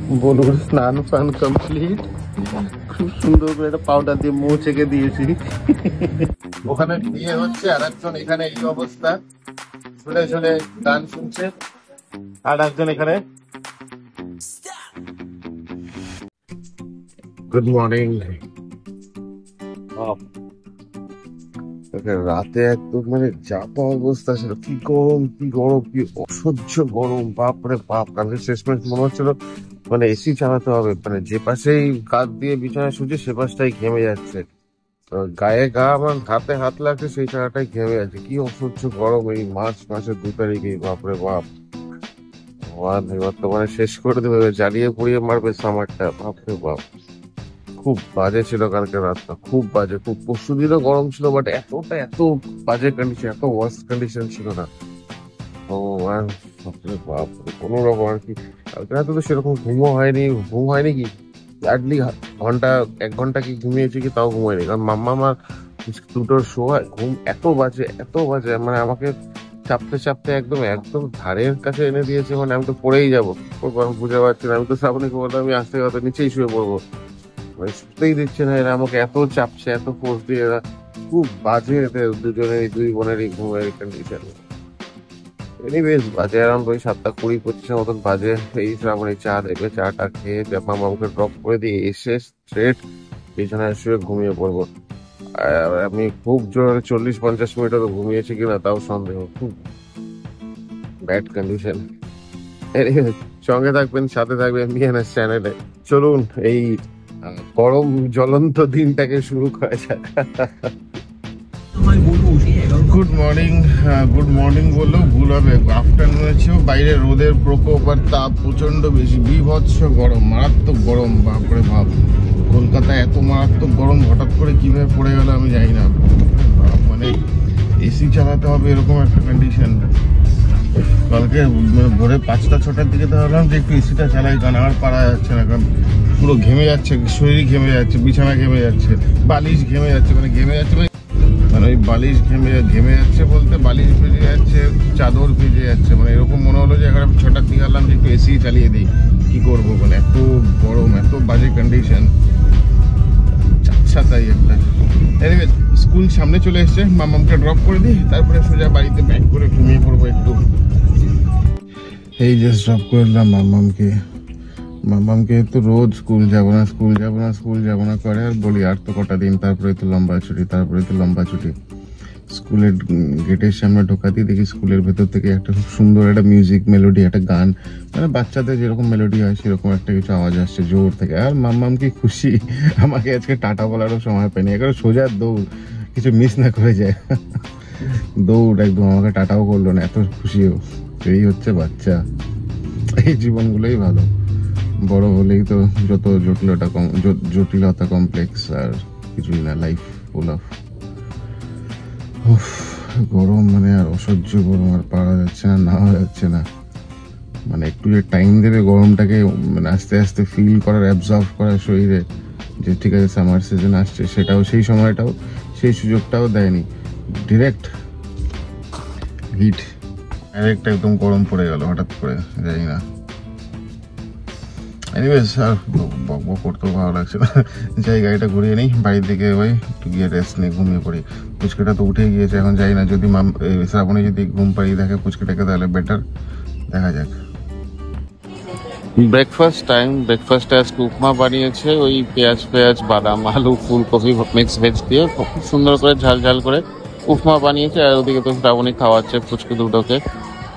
বলুন স্নান fun complete. খুব সুন্দর করে একটা পাউডার দিয়ে মুখ চেকে দিয়েছি। ওখানে বিয়ে হচ্ছে আর একজন এখানে এই অবস্থা শুনে শুনে গান শুনছে, আর একজন এখানে। Good morning. রাতে একদম মানে চাপা অবস্থা ছিল, কি গরম কি গরম, কি অসহ্য গরম, বাপরে বাপ। কালকে শেষমেশ মনে হচ্ছিল মানে এসি চালাতে হবে, মানে যে পাশেই কাঁধ দিয়ে বিছানায় শুচ্ছে সে পাশটাই ঘেমে যাচ্ছে, গায়ে গা আমার হাতে হাত লাগছে সেই জায়গাটাই ঘেমে যাচ্ছে। কি অসহ্য গরম এই মার্চ মাসের 2 তারিখে, বাপরে বাপ। এবার তো মানে শেষ করে দেবে, জ্বালিয়ে পুড়িয়ে মারবে সামারটা, বাপরে বাপ। খুব বাজে ছিল কালকে রাতটা, খুব বাজে। খুব পরশু দিনও গরম ছিল, বাট এত বাজে কন্ডিশন, এত ওয়ার্স্ট কন্ডিশন ছিল না। ও আর বাপরে বাপ, কোনো রকম আর কি। কালকে রাতে তো সেরকম ঘুম হয়নি কি হার্ডলি ঘন্টা 1 ঘন্টা কি ঘুমিয়েছি কি তাও ঘুমায়নি, কারণ মাম্মা আমার দুটোর শো হয়। ঘুম এত বাজে মানে আমাকে চাপতে চাপতে একদম একদম ধারের কাছে এনে দিয়েছে, মানে আমি তো পড়েই যাবো। আমি বুঝে পারছি না, আমি তো শ্রাবণীকে বললাম আমি আস্তে কথা নিচেই শুয়ে পড়বো, মানে শুতেই দিচ্ছে না এরা আমাকে, এত চাপছে এত ফোর্স দিয়ে এরা। খুব বাজে এদের দুজনেরই, 2 বোনেরই ঘুমের কন্ডিশন। এনিওয়েজ বাজে অ্যারাউন্ড ওই 7:20-25 মতন বাজে। এই শ্রাবণী চা দেবে, চাটা খেয়ে মামাকে ড্রপ করে দিয়ে এসে স্ট্রেট বিছানায় শুয়ে ঘুমিয়ে পড়বো। আর আমি খুব জোরে 40-50 মিনিট হতো ঘুমিয়েছি কিনা তাও সন্দেহ। খুব ব্যাড কন্ডিশন। সঙ্গে থাকবেন, সাথে থাকবেন বিএনএস চ্যানেলে। চলুন এই গরম জ্বলন্ত দিনটাকে শুরু করা যাক। গুড মর্নিং বললেও ভুল হবে, আফটারনুনে ছিল বাইরে রোদের প্রকোপ আর তাপ প্রচন্ড বেশি, বীভৎস গরম, মারাত্মক গরম, বাপরে বাপ। কলকাতায় এত মারাত্মক গরম হঠাৎ করে কিভাবে পড়ে গেল আমি জানি না। মানে এসি চালাতে হবে এরকম একটা কন্ডিশন। কালকে ভোরে 5টা-6টার দিকে ভাবলাম যে একটু এসিটা চালাই, কারণ আর পারা যাচ্ছে না, কারণ পুরো ঘেমে যাচ্ছে, শরীর ঘেমে যাচ্ছে, বিছানা ঘেমে যাচ্ছে, বালিশ ঘেমে যাচ্ছে, মানে ঘেমে যাচ্ছে মানে ওই বালিশ ঘেমে যাচ্ছে বলতে বালিশ ভিজে যাচ্ছে, চাদর ভিজে যাচ্ছে, মানে এরকম মনে হলো যে 6টার দিকে আনলাম যে একটু এসি চালিয়ে দিই, কি করবো, মানে এত গরম, এত বাজে কন্ডিশন, তাই একটা। এনিওয়ে স্কুল সামনে চলে এসছে, মামাকে ড্রপ করে দিই, তারপরে সোজা বাড়িতে ব্যাক করে ঘুমিয়ে পড়বো একটু। এই জাস্ট ড্রপ করলাম মামামকে তো রোজ স্কুল যাবো না করে, আর বলি আর তো কটা দিন, তারপরে তো লম্বা ছুটি। স্কুলের গেটের সামনে ঢোকাতেই দেখি স্কুলের ভেতর থেকে একটা খুব সুন্দর একটা মিউজিক মেলোডি, একটা গান, মানে বাচ্চাদের যেরকম মেলোডি হয় সেরকম একটা কিছু আওয়াজ আসছে জোর থেকে। আর মাম্মাম কি খুশি, আমাকে আজকে টাটা বলারও সময় পাইনি, একেবারে সোজা দৌড়, কিছু মিস না করে যায়, দৌড় একদম, আমাকে টাটাও করলো না, এত খুশিও। এই হচ্ছে বাচ্চা, এই জীবনগুলোই ভালো, বড় হলেই তো যত জটিলতা কমপ্লেক্স, আর কিছুই না, লাইফ ফুল অফ গরম, মানে আর অসহ্য গরম, আর পারা যাচ্ছে না যাচ্ছে না। মানে একটু যে টাইম দেবে গরমটাকে, মানে আস্তে আস্তে ফিল করার, অ্যাবজর্ব করার শরীরে, যে ঠিক আছে সামার সিজন আসছে, সেটাও সেই সময়টাও সেই সুযোগটাও দেয়নি। ডিরেক্ট একদম গরম পড়ে গেল হঠাৎ করে, জানি না। এনিওয়েজ আর বক করতেও ভালো লাগছে না, যাই গাড়িটা ঘুরিয়ে নিই বাড়ির দিকে, ওই একটু গিয়ে রেস্ট নিয়ে ঘুমিয়ে পড়ি। পুচকেটা তো উঠে গিয়েছে, এখন যাই না, যদি শ্রাবণী যদি ঘুম পাড়িয়ে দেখে পুচকেটাকে তাহলে বেটার, দেখা যাক। Breakfast time. ব্রেকফাস্টে আজকে উপমা বানিয়েছে, ওই পেঁয়াজ বাদাম আলু ফুলকপি মিক্স ভেজ দিয়ে খুব সুন্দর করে ঝাল করে উপমা বানিয়েছে, আর ওদিকে তো শ্রাবণী খাওয়াচ্ছে পুচকে দুটোকে।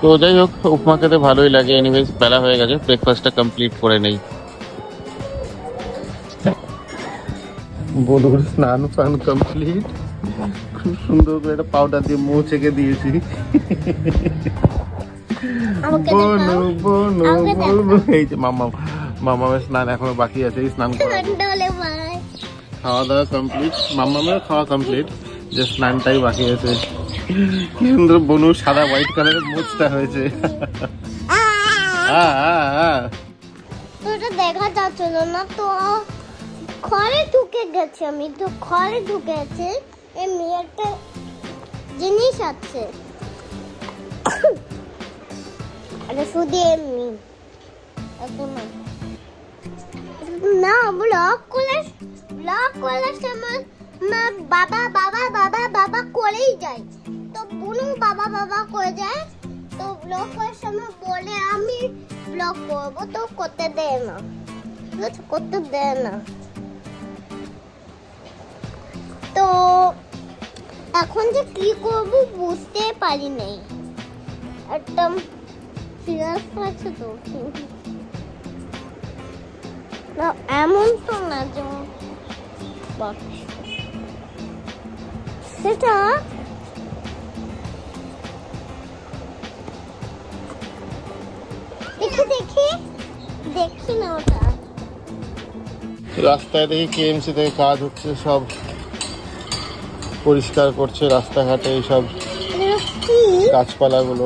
তো যাই হোক, উপমা খেতে ভালোই লাগে। এনিওয়েজ বেলা হয়ে গেছে, ব্রেকফাস্টটা কমপ্লিট করে নেই। বলুন স্নান ফান কমপ্লিট। খুব সুন্দর করে একটা পাউডার দিয়ে মুখ চেকে দিয়েছি। এই যে মামামের স্নান এখনো বাকি আছে, স্নান খাওয়া দাওয়া কমপ্লিট, মামামের খাওয়া কমপ্লিট, যে স্নানটাই বাকি আছে। কি সুন্দর বনু সাদা হোয়াইট কালারের মুছটা হয়েছে। দেখা যাচ্ছিল না তো, ঘরে ঢুকে গেছে, আমি তো ঘরে ঢুকে গেছে, এমনি একটা জিনিস আছে, এটা শুধু এমনি, ব্লগ করলে সময় বাবা বাবা বাবা বাবা করেই যায়। তো বুনু বাবা বাবা করে যায়। তো ব্লগ করার সময় বলে আমি ব্লগ করবো, তো করতে দেয় না, করতে দেয় না। তো এখন যে কি করবো বুঝতে পারি নাই, একদম সিরিয়াস আছে তো। না এমন তো না যে সেটা দেখি না ওটা। রাস্তায় দেখি কেএমসি থেকে কাজ হচ্ছে, সব পরিষ্কার করছে রাস্তাঘাটে এইসব গাছপালাগুলো।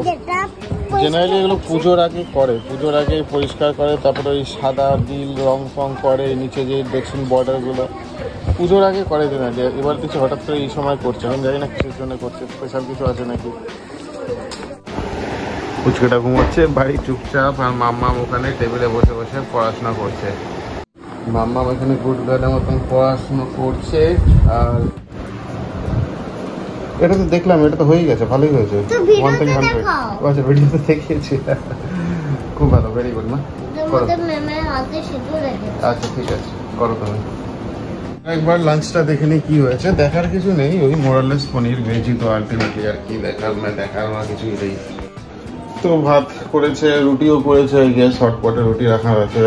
জেনারেলি এগুলো পুজোর আগে করে, পুজোর আগে পরিষ্কার করে, তারপরে ওই সাদা বিল রং ফং করে, নিচে যে দেখছেন বর্ডারগুলো পুজোর আগে করে জেনারেলি। এবার কিছু হঠাৎ করে এই সময় করছে, আমি জানি না কিসের জন্য করছে, স্পেশাল কিছু আছে নাকি। পুচকেটা ঘুমোচ্ছে বাড়ি চুপচাপ, আর মাম্মাম ওখানে টেবিলে বসে বসে পড়াশোনা করছে। মাম্মাম এখানে গুড গার্ডের মতন পড়াশোনা করছে। আর এটা তো দেখলাম, এটা তো হয়ে গেছে, ভালোই হয়েছে। 1 থেকে 100। আচ্ছা ভিডিওতে দেখিয়েছি, খুব ভালো, ভেরি গুড। মা আচ্ছা ঠিক আছে, করো তুমি। একবার লাঞ্চটা দেখে নিই কি হয়েছে। দেখার কিছু নেই, ওই মোরালেস পনির ভেজি তো আলটিমেটলি আর কি দেখার, দেখার কিছুই নেই। তো ভাত করেছে, রুটিও করেছে, গ্যাস হটপটে রুটি রাখা আছে।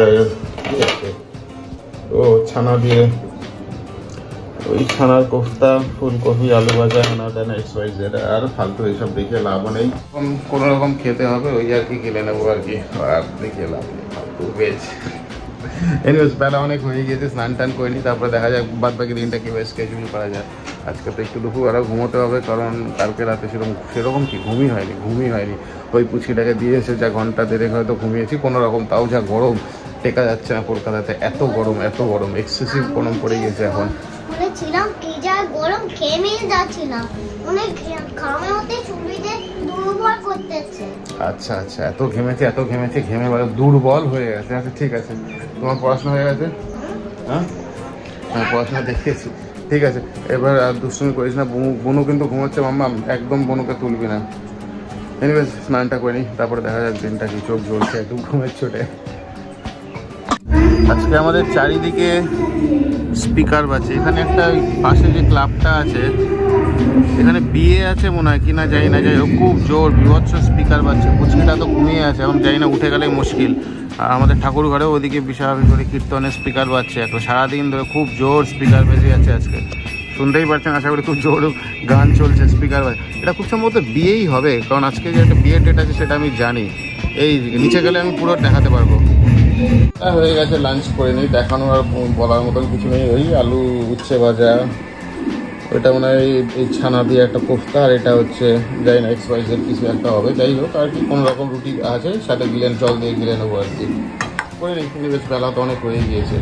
ও ছানা দিয়ে ওই ছানার কোফতা, ফুলকপি, আলু ভাজা, আর ফালতু এইসব দেখে লাভ নেই, কোন রকম খেতে হবে ওই আর কি, কিনে নেবো আর কি, আর দেখে লাভ নেই ফালতু ভেজ। এনিওয়েজ বেলা অনেক হয়ে গিয়েছে, স্নান টান করে নিই, তারপরে দেখা যাক বাদ বাকি দিনটা কীভাবে স্কেজুল করা যায়। আজকে তো একটু দুপুর আরও ঘুমোতে হবে, কারণ কালকে রাতে সেরকম কি ঘুমই হয়নি। ওই পুচকিটাকে দিয়ে এসে যা ঘন্টা দেড়েক হয়তো ঘুমিয়েছি কোনো রকম, তাও যা গরম টেকা যাচ্ছে না কলকাতাতে, এত গরম এক্সেসিভ গরম পড়ে গেছে এখন। ছিলাম কি যা গরম, ঘেমে যাচ্ছিলাম, অনেক ঘামে হতে শরীরে দুর্বল করতেছে। আচ্ছা এত ঘেমেছে ঘেমে বলে দুর্বল হয়ে গেছে। আচ্ছা ঠিক আছে, তোমার পড়াশোনা হয়ে গেছে? হ্যাঁ পড়াশোনা দেখিয়েছি, ঠিক আছে। এবার আর দুষ্টুমি করিস না, বনু কিন্তু ঘুমাচ্ছে। মাম্মা একদম বনুকে তুলবি না। এনিওয়েজ স্নানটা করে নিই, তারপরে দেখা যাক দিনটা কি। চোখ জ্বলছে একটু ঘুমের চোটে। আজকে আমাদের চারিদিকে স্পিকার বাজছে। এখানে একটা পাশে যে ক্লাবটা আছে, এখানে বিয়ে আছে মনে হয়, কিনা জানি না, যাই হোক খুব জোর বিভৎস স্পিকার বাজছে। পুচকিটা তো ঘুমিয়ে আছে, এখন জানি না উঠে গেলেই মুশকিল। আর আমাদের ঠাকুর ঘরেও ওদিকে বিশাল করে কীর্তনের স্পিকার বাজছে, এখন সারাদিন ধরে খুব জোর স্পিকার বেজে যাচ্ছে। আজকে শুনতেই পারছেন, আশা করি খুব জোর গান চলছে, স্পিকার বাজে। এটা খুব সম্ভবত বিয়েই হবে, কারণ আজকে যে একটা বিয়ের ডেট আছে সেটা আমি জানি। এই নিচে গেলে আমি পুরো দেখাতে পারবো। হয়ে গেছে, লাঞ্চ করে নিই, দেখানো আর বলার মতন কিছু নেই। ওই আলু উচ্ছে ভাজা, ওইটা মনে হয় এই ছানা দিয়ে একটা কোফতা, আর এটা হচ্ছে যাই না এক্সপাইসের কিছু একটা হবে, যাই হোক আর কি। কোনো রকম রুটি আছে, সাথে জল দিয়ে গিলে নেবো আর কি, করে নিই। কিন্তু বেশ বেলা তো অনেক হয়ে গিয়েছে।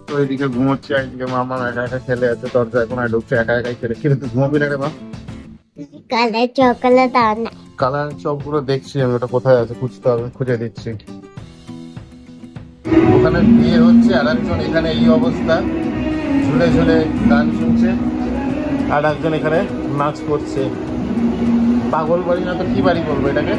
তো এইদিকে ঘুমোচ্ছে, এইদিকে মামা একা একা খেলে আছে, দরজা এখন আর ঢুকছে, একা একাই খেলে। কিন্তু তুই ঘুমাবি না রে মা? কালার চপগুলো দেখছি আমি, ওটা কোথায় আছে খুঁজতে হবে, খুঁজে দিচ্ছি। ওখানে বিয়ে হচ্ছে, আর একজন এখানে এই অবস্থা ঝুলে ঝুলে গান শুনছে, আর একজন এখানে নাচ করছে। পাগল বাড়ি না তো কি বাড়ি বলবো এটাকে?